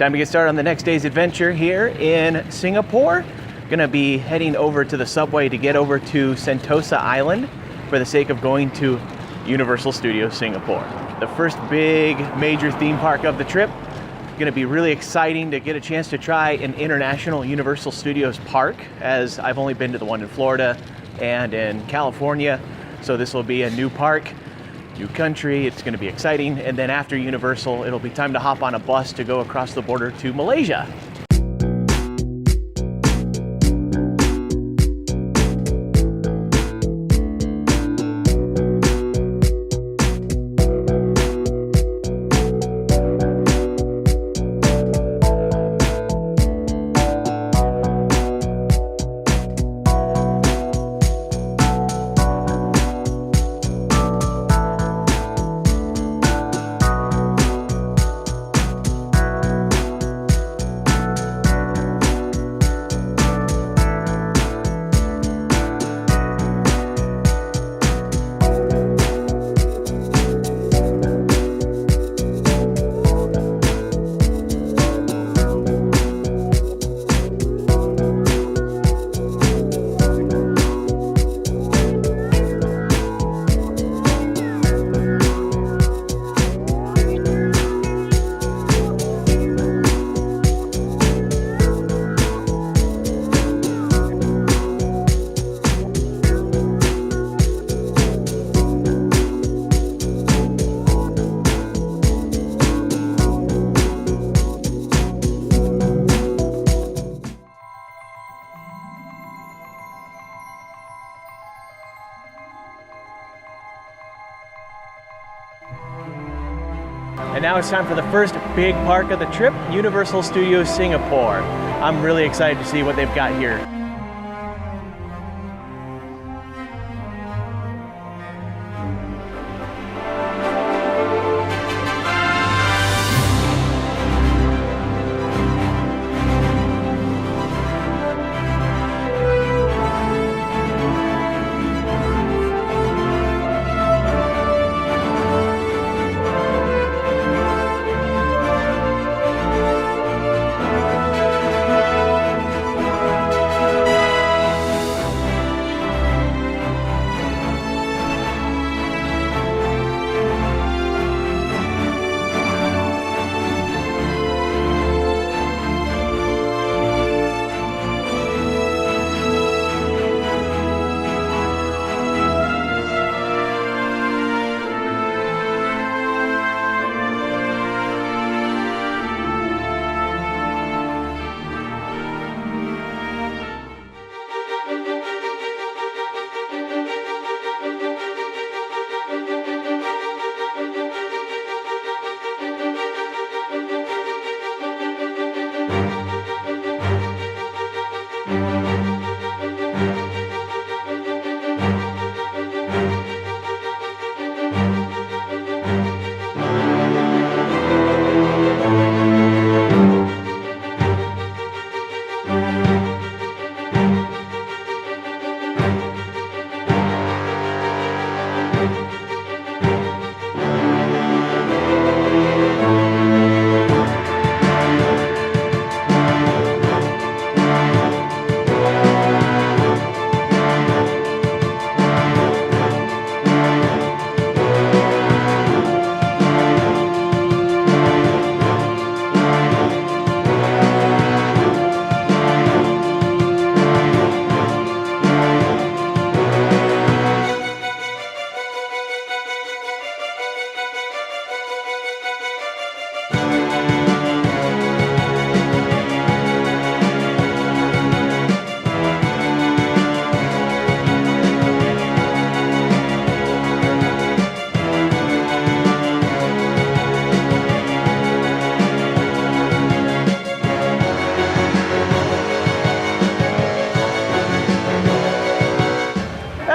Time to get started on the next day's adventure here in Singapore. Gonna be heading over to the subway to get over to Sentosa Island for the sake of going to Universal Studios Singapore. The first big major theme park of the trip. Gonna be really exciting to get a chance to try an international Universal Studios park, as I've only been to the one in Florida and in California. So this will be a new park, new country. It's gonna be exciting. And then after Universal, it'll be time to hop on a bus to go across the border to Malaysia. And now it's time for the first big park of the trip, Universal Studios Singapore. I'm really excited to see what they've got here.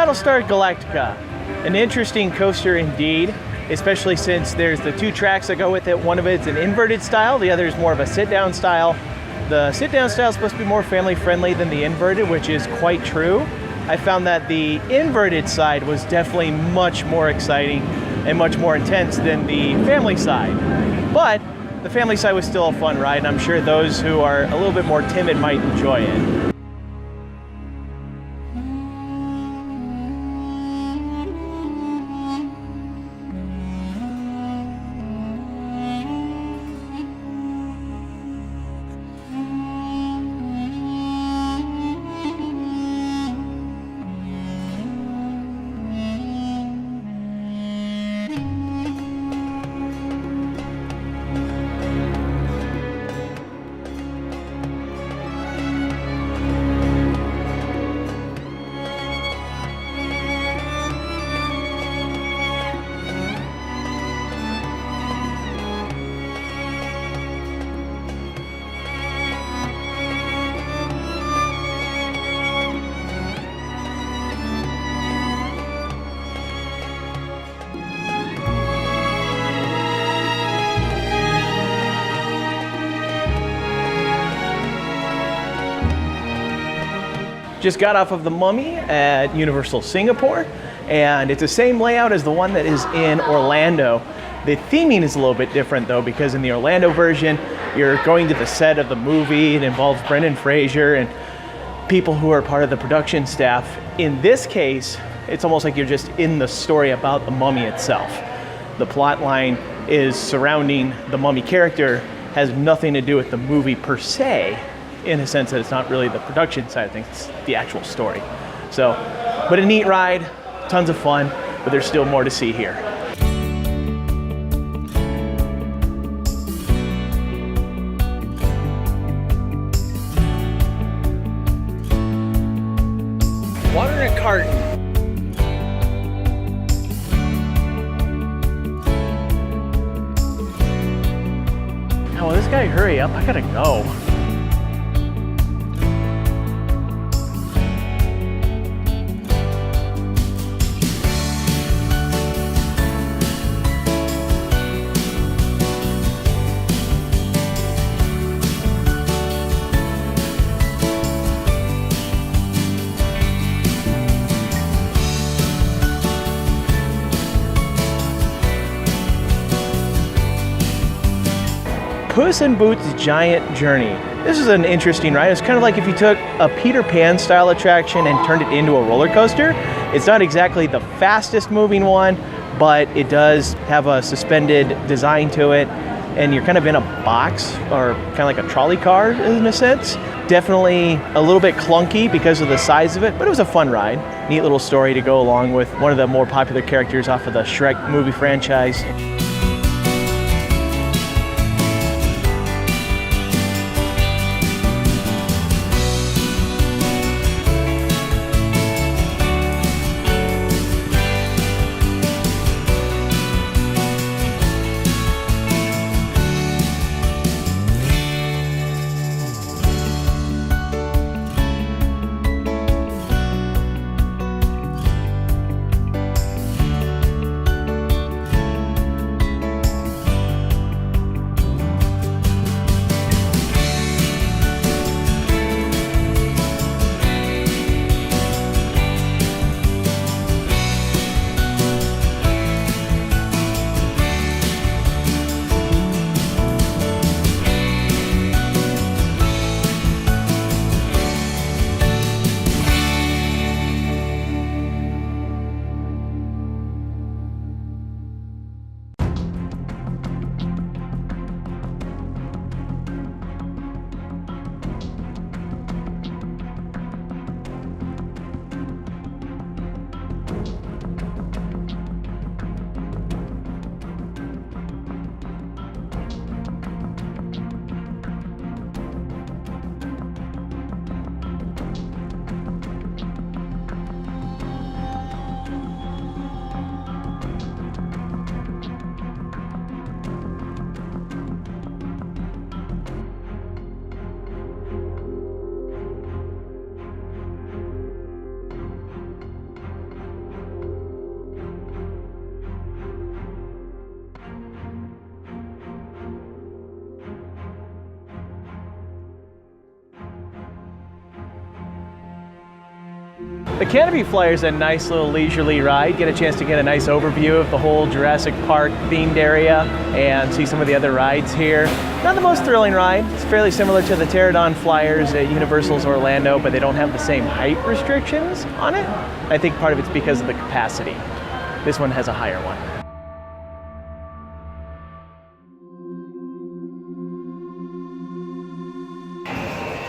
Battlestar Galactica, an interesting coaster indeed, especially since there's the two tracks that go with it. One of it's an inverted style, the other is more of a sit-down style. The sit-down style is supposed to be more family-friendly than the inverted, which is quite true. I found that the inverted side was definitely much more exciting and much more intense than the family side. But the the family side was still a fun ride, and I'm sure those who are a little bit more timid might enjoy it. Just got off of the Mummy at Universal Singapore, and it's the same layout as the one that is in Orlando. The theming is a little bit different though, because in the Orlando version, you're going to the set of the movie. It involves Brendan Fraser and people who are part of the production staff. In this case, it's almost like you're just in the story about the Mummy itself. The plot line is surrounding the Mummy character, has nothing to do with the movie per se, in a sense that it's not really the production side of things, it's the actual story. So, but a neat ride, tons of fun, but there's still more to see here. Watering a carton. Oh, will this guy hurry up? I gotta go. Puss in Boots Giant Journey. This is an interesting ride. It's kind of like if you took a Peter Pan style attraction and turned it into a roller coaster. It's not exactly the fastest moving one, but it does have a suspended design to it, and you're kind of in a box, or kind of like a trolley car in a sense. Definitely a little bit clunky because of the size of it, but it was a fun ride. Neat little story to go along with one of the more popular characters off of the Shrek movie franchise. The Canopy Flyer is a nice little leisurely ride. Get a chance to get a nice overview of the whole Jurassic Park themed area and see some of the other rides here. Not the most thrilling ride. It's fairly similar to the Pterodon Flyers at Universal's Orlando, but they don't have the same height restrictions on it. I think part of it's because of the capacity. This one has a higher one.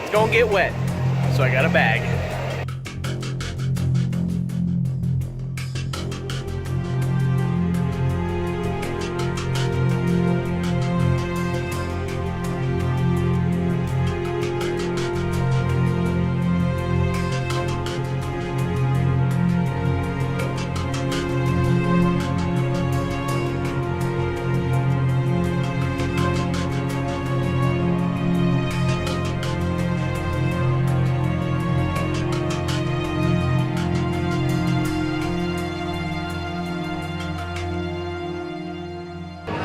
It's gonna get wet, so I got a bag.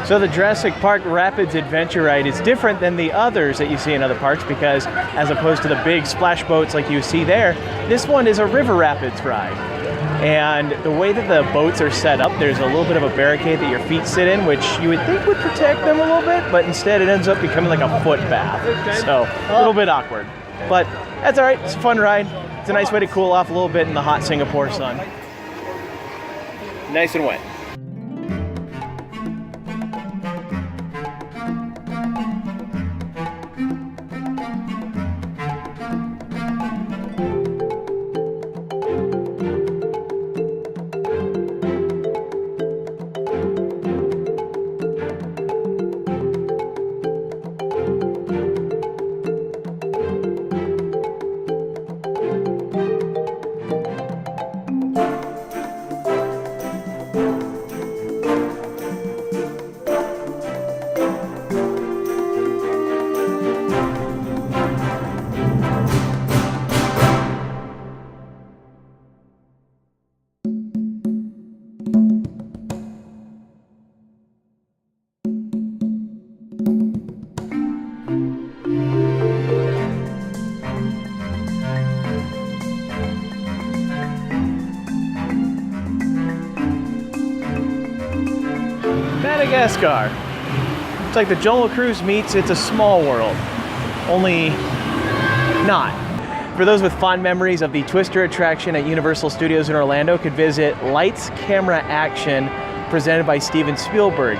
So the Jurassic Park Rapids Adventure Ride is different than the others that you see in other parks because as opposed to the big splash boats like you see there, this one is a river rapids ride. And the way that the boats are set up, there's a little bit of a barricade that your feet sit in, which you would think would protect them a little bit, but instead it ends up becoming like a foot bath. So a little bit awkward, but that's all right. It's a fun ride. It's a nice way to cool off a little bit in the hot Singapore sun. Nice and wet. Madagascar. It's like the Jungle Cruise meets It's a Small World, only not. For those with fond memories of the Twister attraction at Universal Studios in Orlando, could visit Lights, Camera, Action, presented by Steven Spielberg.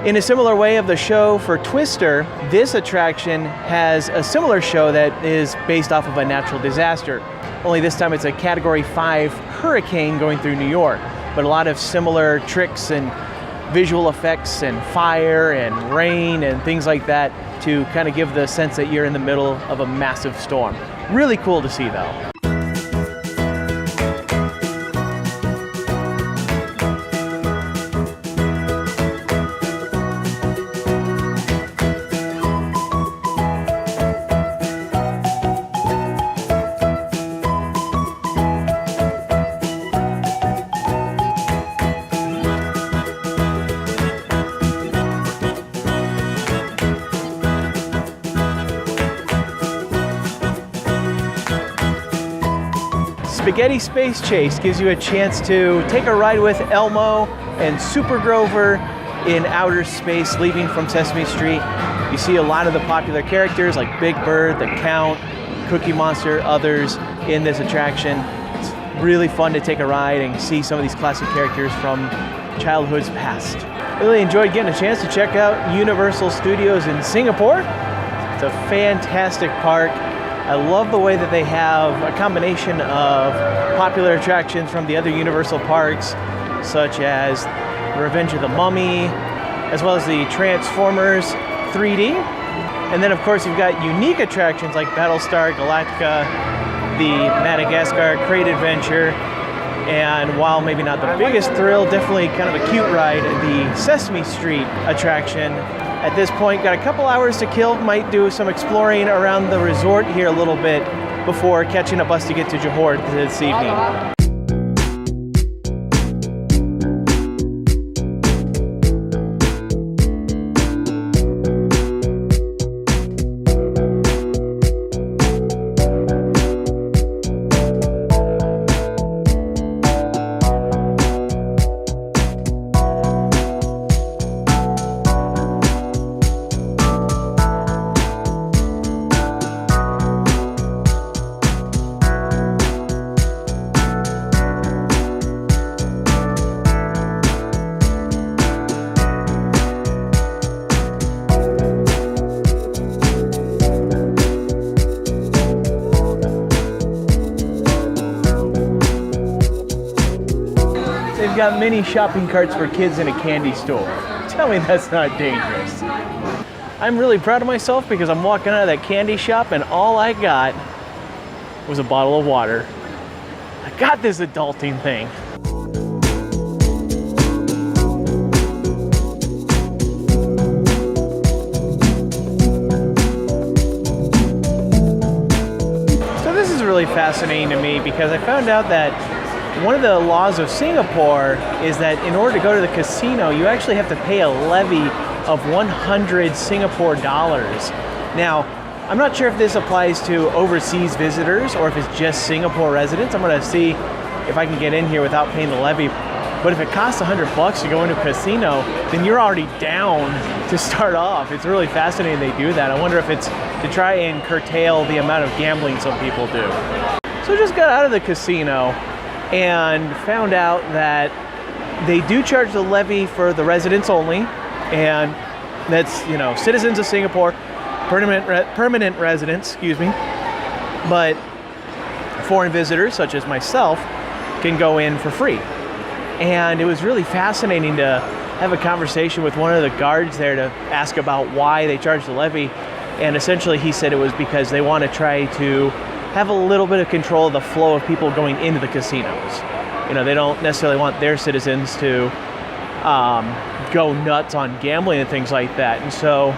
In a similar way of the show for Twister, this attraction has a similar show that is based off of a natural disaster. Only this time it's a Category 5 hurricane going through New York, but a lot of similar tricks and visual effects and fire and rain and things like that to kind of give the sense that you're in the middle of a massive storm. Really cool to see though. Spaghetti Space Chase gives you a chance to take a ride with Elmo and Super Grover in outer space leaving from Sesame Street. You see a lot of the popular characters like Big Bird, the Count, Cookie Monster, others in this attraction. It's really fun to take a ride and see some of these classic characters from childhood's past. Really enjoyed getting a chance to check out Universal Studios in Singapore. It's a fantastic park. I love the way that they have a combination of popular attractions from the other Universal parks, such as Revenge of the Mummy, as well as the Transformers 3D. And then of course you've got unique attractions like Battlestar Galactica, the Madagascar Crate Adventure, and while maybe not the biggest thrill, definitely kind of a cute ride, the Sesame Street attraction. At this point, got a couple hours to kill, might do some exploring around the resort here a little bit before catching a bus to get to Johor this evening. got mini shopping carts for kids in a candy store. Tell me that's not dangerous. I'm really proud of myself because I'm walking out of that candy shop and all I got was a bottle of water. I got this adulting thing. So this is really fascinating to me because I found out that one of the laws of Singapore is that in order to go to the casino, you actually have to pay a levy of 100 Singapore dollars. Now, I'm not sure if this applies to overseas visitors or if it's just Singapore residents. I'm gonna see if I can get in here without paying the levy. But if it costs 100 bucks to go into a casino, then you're already down to start off. It's really fascinating they do that. I wonder if it's to try and curtail the amount of gambling some people do. So I just got out of the casino and found out that they do charge the levy for the residents only, and that's, you know, citizens of Singapore, permanent residents, excuse me, but foreign visitors such as myself can go in for free. And it was really fascinating to have a conversation with one of the guards there to ask about why they charge the levy, and essentially he said it was because they want to try to have a little bit of control of the flow of people going into the casinos. You know, they don't necessarily want their citizens to go nuts on gambling and things like that. And so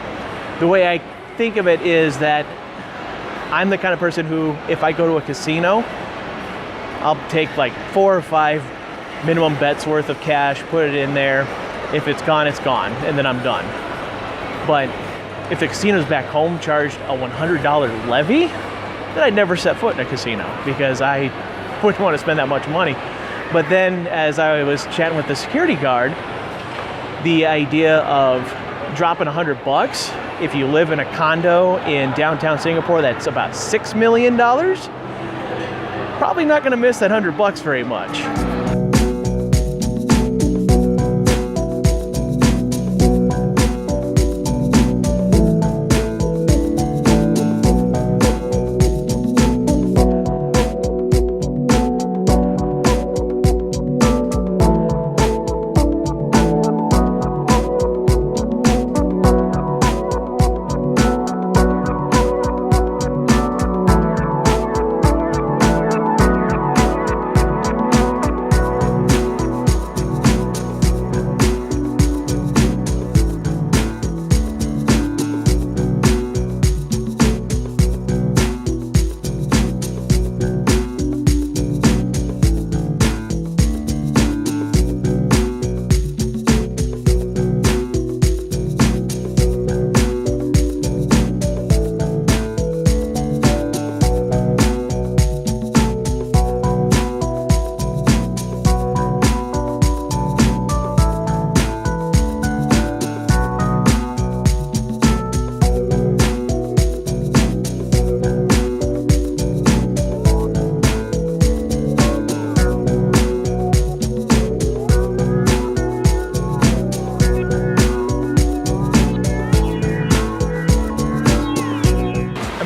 the way I think of it is that I'm the kind of person who, if I go to a casino, I'll take like 4 or 5 minimum bets worth of cash, put it in there. If it's gone, and then I'm done. But if the casino's back home charged a $100 levy, then I'd never set foot in a casino because I wouldn't want to spend that much money. But then as I was chatting with the security guard, the idea of dropping 100 bucks if you live in a condo in downtown Singapore that's about $6 million, probably not going to miss that 100 bucks very much.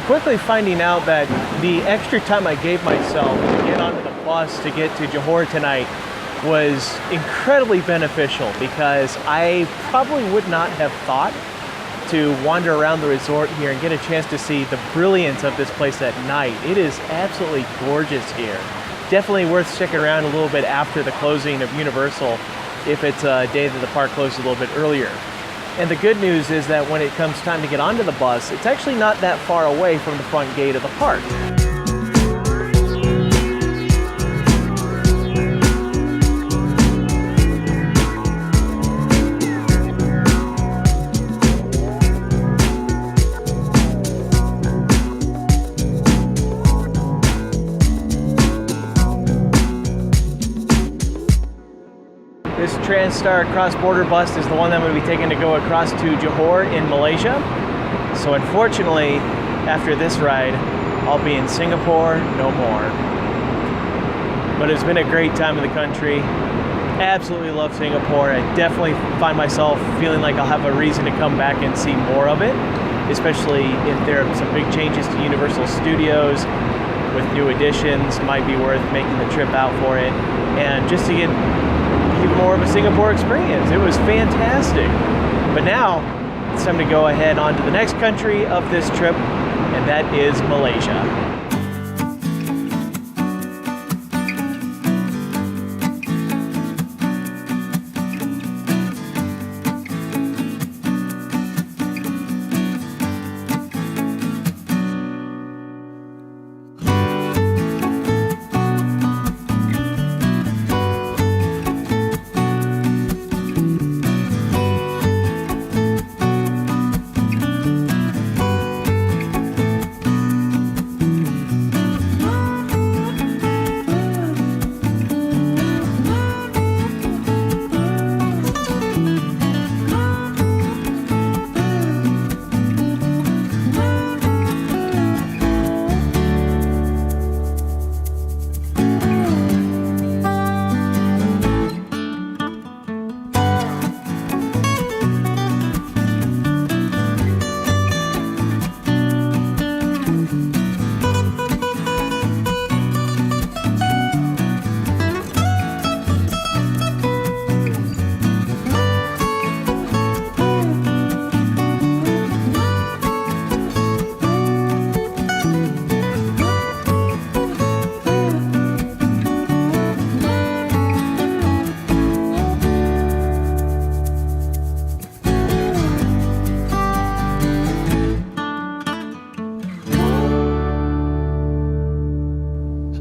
Quickly finding out that the extra time I gave myself to get onto the bus to get to Johor tonight was incredibly beneficial because I probably would not have thought to wander around the resort here and get a chance to see the brilliance of this place at night. It is absolutely gorgeous here. Definitely worth sticking around a little bit after the closing of Universal if it's a day that the park closes a little bit earlier. And the good news is that when it comes time to get onto the bus, it's actually not that far away from the front gate of the park. This TransStar cross-border bus is the one that I'm going to be taking to go across to Johor in Malaysia. So unfortunately, after this ride, I'll be in Singapore no more. But it's been a great time in the country. Absolutely love Singapore. I definitely find myself feeling like I'll have a reason to come back and see more of it, especially if there are some big changes to Universal Studios with new additions. Might be worth making the trip out for it. And just to give more of a Singapore experience. It was fantastic. But now it's time to go ahead on to the next country of this trip, and that is Malaysia.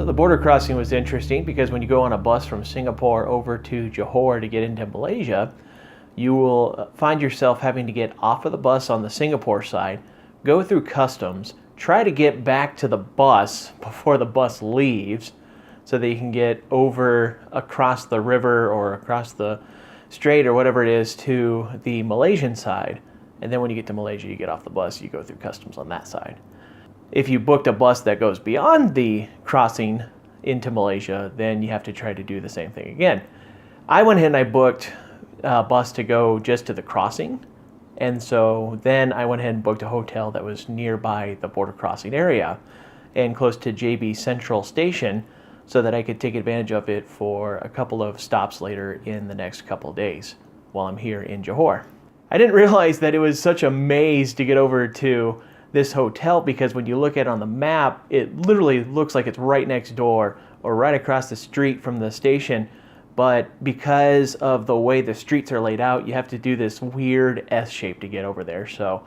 So the border crossing was interesting because when you go on a bus from Singapore over to Johor to get into Malaysia, you will find yourself having to get off of the bus on the Singapore side, go through customs, try to get back to the bus before the bus leaves so that you can get over across the river or across the strait or whatever it is to the Malaysian side. And then when you get to Malaysia, you get off the bus, you go through customs on that side. If you booked a bus that goes beyond the crossing into Malaysia, then you have to try to do the same thing again. I went ahead and I booked a bus to go just to the crossing. And so then I went ahead and booked a hotel that was nearby the border crossing area and close to JB Central Station so that I could take advantage of it for a couple of stops later in the next couple of days while I'm here in Johor. I didn't realize that it was such a maze to get over to this hotel because when you look at it on the map, it literally looks like it's right next door or right across the street from the station. But because of the way the streets are laid out, you have to do this weird S shape to get over there. So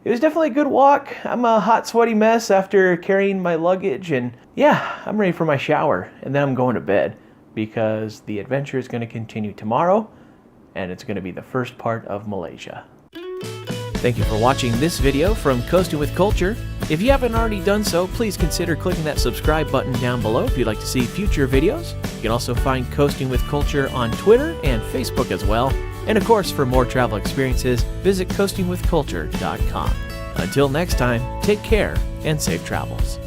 it was definitely a good walk. I'm a hot, sweaty mess after carrying my luggage, and yeah, I'm ready for my shower. And then I'm going to bed because the adventure is going to continue tomorrow, and it's going to be the first part of Malaysia. Thank you for watching this video from Coasting with Culture. If you haven't already done so, please consider clicking that subscribe button down below if you'd like to see future videos. You can also find Coasting with Culture on Twitter and Facebook as well. And of course, for more travel experiences, visit coastingwithculture.com. Until next time, take care and safe travels.